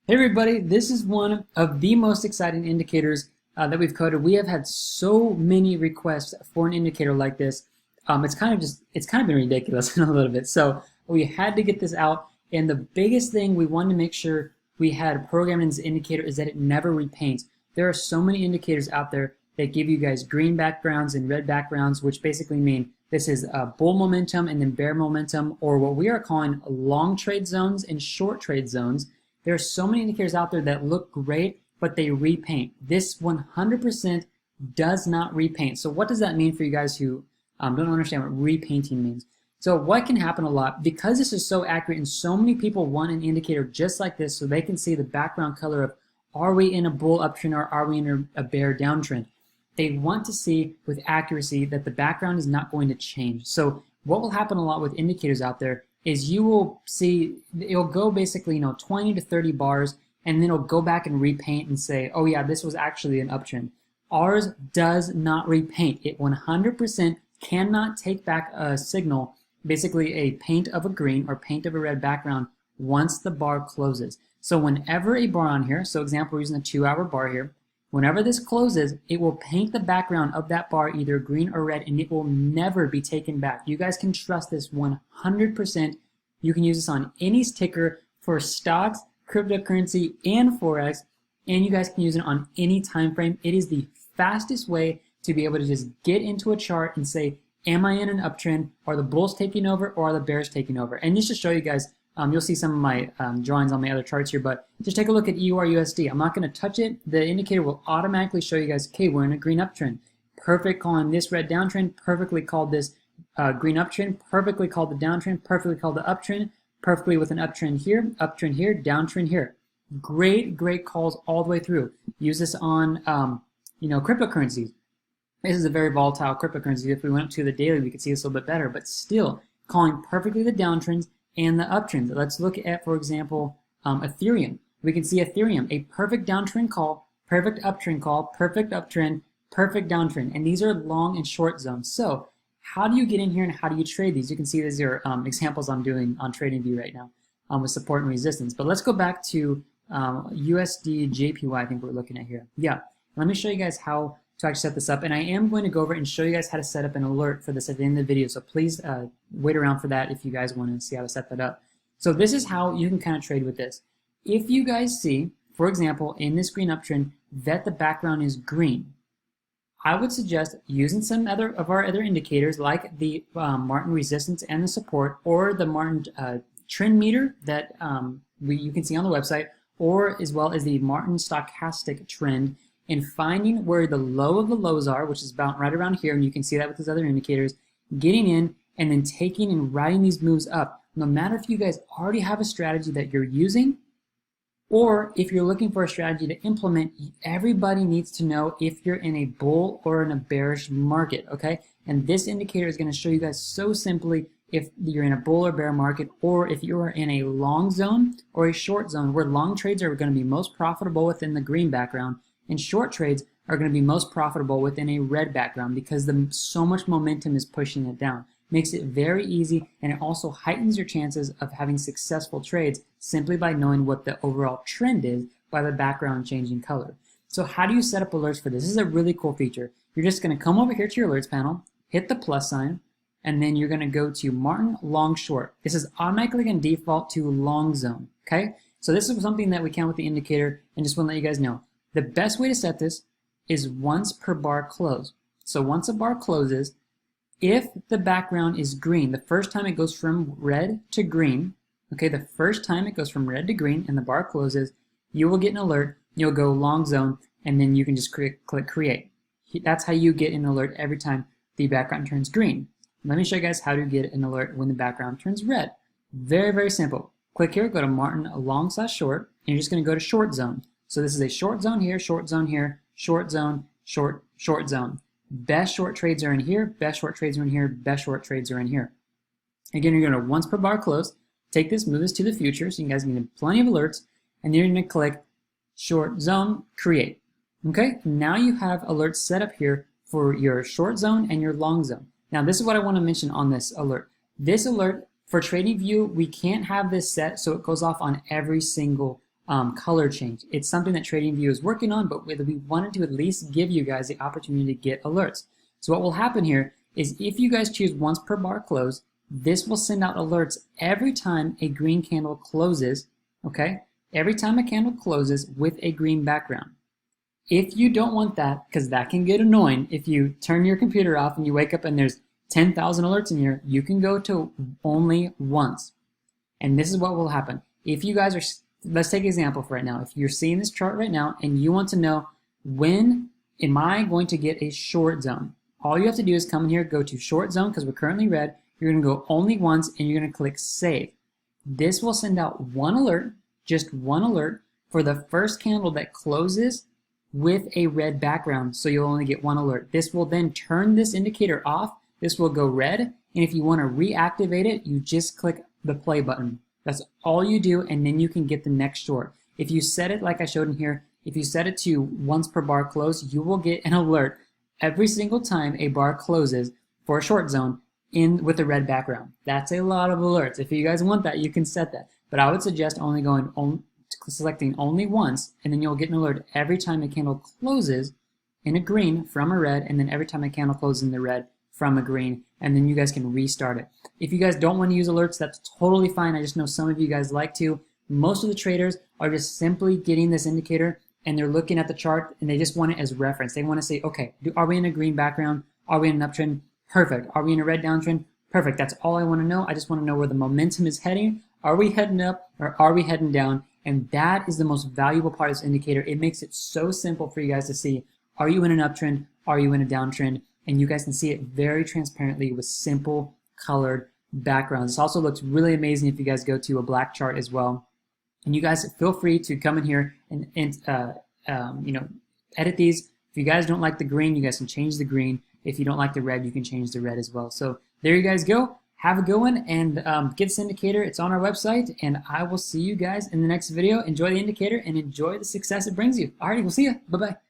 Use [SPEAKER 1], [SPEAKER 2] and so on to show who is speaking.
[SPEAKER 1] Hey everybody, this is one of the most exciting indicators that we've coded. We have had so many requests for an indicator like this. It's kind of been ridiculous in a little bit. So we had to get this out. And the biggest thing we wanted to make sure we had programmed in this indicator is that it never repaints. There are so many indicators out there that give you guys green backgrounds and red backgrounds, which basically mean this is bull momentum and then bear momentum, or what we are calling long trade zones and short trade zones. There are so many indicators out there that look great, but they repaint. This 100% does not repaint. So what does that mean for you guys who don't understand what repainting means? So what can happen a lot, because this is so accurate and so many people want an indicator just like this so they can see the background color of are we in a bull uptrend or are we in a bear downtrend? They want to see with accuracy that the background is not going to change. So what will happen a lot with indicators out there is you will see it'll go basically 20 to 30 bars, and then it'll go back and repaint and say, oh yeah, this was actually an uptrend. Ours does not repaint. It 100% cannot take back a signal, basically a paint of a green or paint of a red background, once the bar closes. So whenever a bar on here, so example, we're using a 2-hour bar here, whenever this closes, it will paint the background of that bar either green or red, and it will never be taken back. You guys can trust this 100%. You can use this on any ticker for stocks, cryptocurrency, and Forex, and you guys can use it on any time frame. It is the fastest way to be able to just get into a chart and say, am I in an uptrend? Are the bulls taking over or are the bears taking over? And just to show you guys, you'll see some of my drawings on my other charts here, but just take a look at EURUSD. I'm not going to touch it. The indicator will automatically show you guys, okay, we're in a green uptrend. Perfect calling this red downtrend, perfectly called this green uptrend, perfectly called the downtrend, perfectly called the uptrend, perfectly with an uptrend here, downtrend here. Great calls all the way through. Use this on cryptocurrencies. This is a very volatile cryptocurrency. If we went up to the daily, we could see this a little bit better, but still calling perfectly the downtrends and the uptrends. Let's look at, for example, Ethereum. We can see Ethereum, a perfect downtrend call, perfect uptrend call, perfect uptrend, perfect downtrend. And these are long and short zones. So how do you get in here and how do you trade these? You can see these are examples I'm doing on TradingView right now with support and resistance. But let's go back to USD JPY, I think we're looking at here. Yeah, let me show you guys how to actually set this up. And I am going to go over and show you guys how to set up an alert for this at the end of the video. So please wait around for that if you guys want to see how to set that up. So this is how you can kind of trade with this. If you guys see, for example, in this green uptrend, that the background is green, I would suggest using some of our other indicators like the Martin resistance and the support, or the Martin trend meter that you can see on the website, or as well as the Martin stochastic trend, and finding where the low of the lows are, which is about right around here, and you can see that with these other indicators, getting in and then taking and riding these moves up. No matter if you guys already have a strategy that you're using, or if you're looking for a strategy to implement, everybody needs to know if you're in a bull or in a bearish market, okay? And this indicator is going to show you guys so simply if you're in a bull or bear market, or if you are in a long zone or a short zone, where long trades are going to be most profitable within the green background, and short trades are going to be most profitable within a red background, because so much momentum is pushing it down. Makes it very easy, and it also heightens your chances of having successful trades simply by knowing what the overall trend is by the background changing color. So how do you set up alerts for this? This is a really cool feature. You're just going to come over here to your alerts panel, hit the plus sign, and then you're going to go to Martin long short. This is automatically going to default to long zone, okay? So this is something that we can with the indicator, and just want to let you guys know. The best way to set this is once per bar close. So once a bar closes, if the background is green, the first time it goes from red to green, okay, the first time it goes from red to green and the bar closes, you will get an alert, you'll go long zone, and then you can just click create. That's how you get an alert every time the background turns green. Let me show you guys how to get an alert when the background turns red. Very simple. Click here, go to Martin long/short, and you're just going to go to short zone. So this is a short zone here, short zone here, short zone, short zone. Best short trades are in here, best short trades are in here, best short trades are in here. Again, you're going to once per bar close, take this, move this to the future, so you guys can get plenty of alerts, and then you're going to click short zone, create. Okay, now you have alerts set up here for your short zone and your long zone. Now this is what I want to mention on this alert. This alert, for TradingView, we can't have this set so it goes off on every single color change. It's something that TradingView is working on, but we wanted to at least give you guys the opportunity to get alerts. So what will happen here is if you guys choose once per bar close, this will send out alerts every time a green candle closes, okay? Every time a candle closes with a green background. If you don't want that, because that can get annoying, if you turn your computer off and you wake up and there's 10,000 alerts in here, you can go to only once. And this is what will happen. If you guys are, let's take an example for right now. If you're seeing this chart right now and you want to know when am I going to get a short zone, all you have to do is come in here, go to short zone because we're currently red. You're going to go only once and you're going to click save. This will send out one alert, just one alert for the first candle that closes with a red background, so you'll only get one alert. This will then turn this indicator off. This will go red, and if you want to reactivate it, you just click the play button. That's all you do, and then you can get the next short. If you set it like I showed in here, if you set it to once per bar close, you will get an alert every single time a bar closes for a short zone with a red background. That's a lot of alerts. If you guys want that, you can set that. But I would suggest selecting only once, and then you'll get an alert every time a candle closes in a green from a red, and then every time a candle closes in the red from a green, and then you guys can restart it. If you guys don't want to use alerts, that's totally fine. I just know some of you guys like to. Most of the traders are just simply getting this indicator and they're looking at the chart and they just want it as reference. They want to say, okay, are we in a green background? Are we in an uptrend? Perfect. Are we in a red downtrend? Perfect. That's all I want to know. I just want to know where the momentum is heading. Are we heading up or are we heading down? And that is the most valuable part of this indicator. It makes it so simple for you guys to see, are you in an uptrend? Are you in a downtrend? And you guys can see it very transparently with simple colored backgrounds. This also looks really amazing if you guys go to a black chart as well. And you guys feel free to come in here and edit these. If you guys don't like the green, you guys can change the green. If you don't like the red, you can change the red as well. So there you guys go. Have a good one and get this indicator. It's on our website, and I will see you guys in the next video. Enjoy the indicator and enjoy the success it brings you. Alrighty, we'll see you. Bye-bye.